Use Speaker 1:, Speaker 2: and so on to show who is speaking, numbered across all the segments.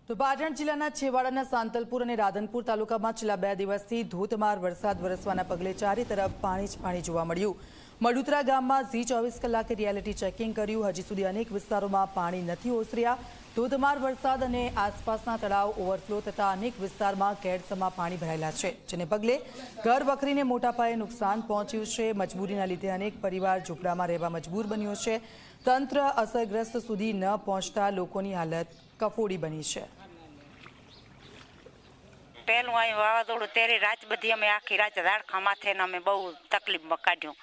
Speaker 1: તો પાટણ જિલ્લાના છેવાડાના સાંતલપુર અને રાધનપુર તાલુકામાં છેલ્લા 2 દિવસથી ધોધમાર વરસાદ વરસવાના પગલે ચારે તરફ પાણી જ પાણી જોવા મળ્યું। મડુતરા ગામમાં ઝી 24 કલાકે રિયાલિટી ચેકિંગ કર્યું। હજી સુધી અનેક વિસ્તારોમાં પાણી નથી ઓસર્યા। ધોધમાર વરસાદ અને આસપાસના તળાવ ઓવરફ્લો થતા અનેક વિસ્તારમાં કેડસમાં પાણી ભરાયેલા છે, જેને પગલે ઘર વખરીને મોટા પાયે નુકસાન પહોંચ્યું છે। મજબૂરીના લીધે અનેક પરિવાર ઝૂંપડામાં રહેવા મજબૂર બન્યો છે। તંત્ર અસરગ્રસ્ત સુધી ન પહોંચતા લોકોની હાલત કફોડી બની છે।
Speaker 2: પહેલું અહીં વાવાઝોડું ત્યારે રાત બધી અમે આખી રાત ઝાડખા માથે ને અમે બહુ તકલીફમાં કાઢ્યું।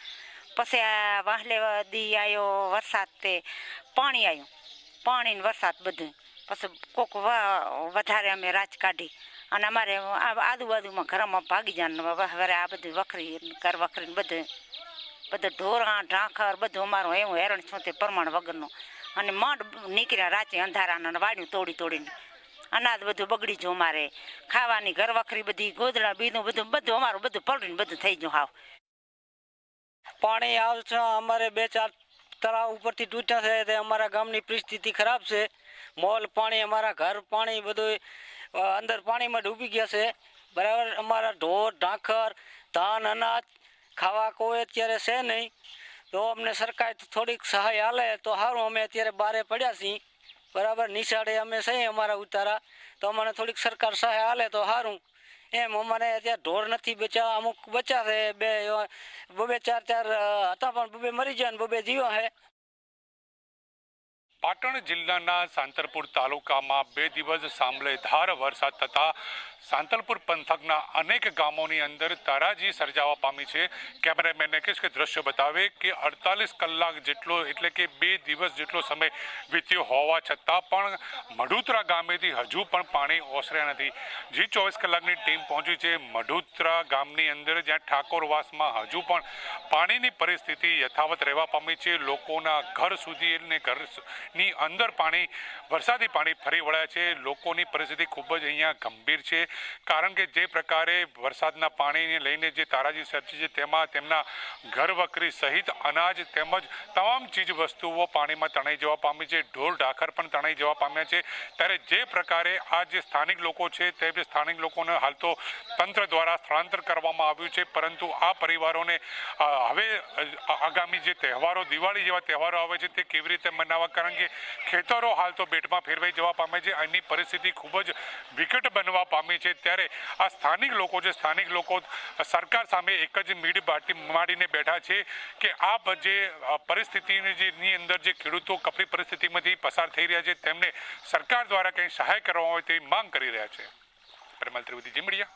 Speaker 2: પછી આ વાહલે દી આવ્યો વરસાદ, તે પાણી આવ્યું, પાણી ને વરસાદ બધું। પછી કોક વધારે અમે રાત કાઢી અને અમારે આજુબાજુમાં ઘરમાં ભાગી જાય હવે આ બધું વખરી ઘર વખરીને બધું ઢોરા ઢાંખર બધું અમારું એવું હેરણ છું તે પ્રમાણ વગરનું। અને માંડ નીકળ્યા રાતે અંધારાના વાડ્યું તોડીને અનાજ બધું બગડી ગયું। અમારે ખાવાની ઘર વખરી બધી ગોદડા બીનું બધું અમારું બધું પલળીને બધું થઈ ગયું। હાવ
Speaker 3: પાણી આવશે અમારે 2-4 તળાવ ઉપરથી તૂટ્યા છે તે અમારા ગામની પરિસ્થિતિ ખરાબ છે। મોલ પાણી, અમારા ઘર પાણી બધું અંદર પાણીમાં ડૂબી ગયા છે, બરાબર। અમારા ઢોર ઢાંખર ધાન અનાજ ખાવા કોઈ અત્યારે છે નહીં, તો અમને સરકાર થોડીક સહાય હાલે તો સારું। અમે અત્યારે બારે પડ્યા છીએ, બરાબર, નિશાળે અમે છીએ અમારા ઉતારા, તો અમને થોડીક સરકાર સહાય હાલે તો સારું એમ। અમારે અત્યારે ઢોર નથી બચ્યા, અમુક બચ્યા છે, બે 4 હતા પણ 2 મરી ગયા ને 2 જીવા છે।
Speaker 4: પાટણ જિલ્લાના સાંતલપુર તાલુકામાં 2 દિવસ સાંભળેધાર વરસાદ થતા સાંતલપુર પંથકના અનેક ગામોની અંદર તારાજી સર્જાવા પામી છે। કેમેરામેન કે દ્રશ્ય બતાવે કે 48 કલાક જેટલો એટલે કે 2 દિવસ જેટલો સમય વીત્યો હોવા છતાં પણ મડુતરા ગામેથી હજુ પણ પાણી ઓસર્યા નથી। જી 24 કલાકની ટીમ પહોંચી છે મડુતરા ગામની અંદર, જ્યાં ઠાકોરવાસમાં હજુ પણ પાણીની પરિસ્થિતિ યથાવત રહેવા પામી છે। લોકોના ઘર સુધી અને ઘરની અંદર પાણી, વરસાદી પાણી ફરી વળ્યા છે। લોકોની પરિસ્થિતિ ખૂબ જ અહીંયા ગંભીર છે, કારણ કે જે પ્રકારે વરસાદના પાણીને લઈને જે તારાજી સર્જી છે તેમાં તેમના ઘર વખરી સહિત અનાજ તેમજ તમામ ચીજ વસ્તુઓ પાણીમાં તણાઈ જવા પામી છે। ઢોર ઢાંખર પણ તણાઈ જવા પામ્યા છે। ત્યારે જે પ્રકારે આ જે સ્થાનિક લોકો છે તે સ્થાનિક લોકોને હાલ તો તંત્ર દ્વારા સ્થળાંતર કરવામાં આવ્યું છે, પરંતુ આ પરિવારોને હવે આગામી જે તહેવારો, દિવાળી જેવા તહેવારો આવે છે તે કેવી રીતે મનાવવા, કારણ કે ખેતરો હાલ તો બેટમાં ફેરવાઈ જવા પામે છે। અહીંની પરિસ્થિતિ ખૂબ જ વિકટ બનવા પામી છે। ત્યારે આ સ્થાનિક લોકો છે, સ્થાનિક લોકો સરકાર સામે એક જ મીડી માંડીને બેઠા છે કે આ જે પરિસ્થિતિની અંદર જે ખેડૂતો કપરી પરિસ્થિતિમાંથી પસાર થઈ રહ્યા છે તેમને સરકાર દ્વારા કંઈ સહાય કરવામાં આવે તેવી માંગ કરી રહ્યા છે। પરિમલ ત્રિવેદી, જી મીડિયા।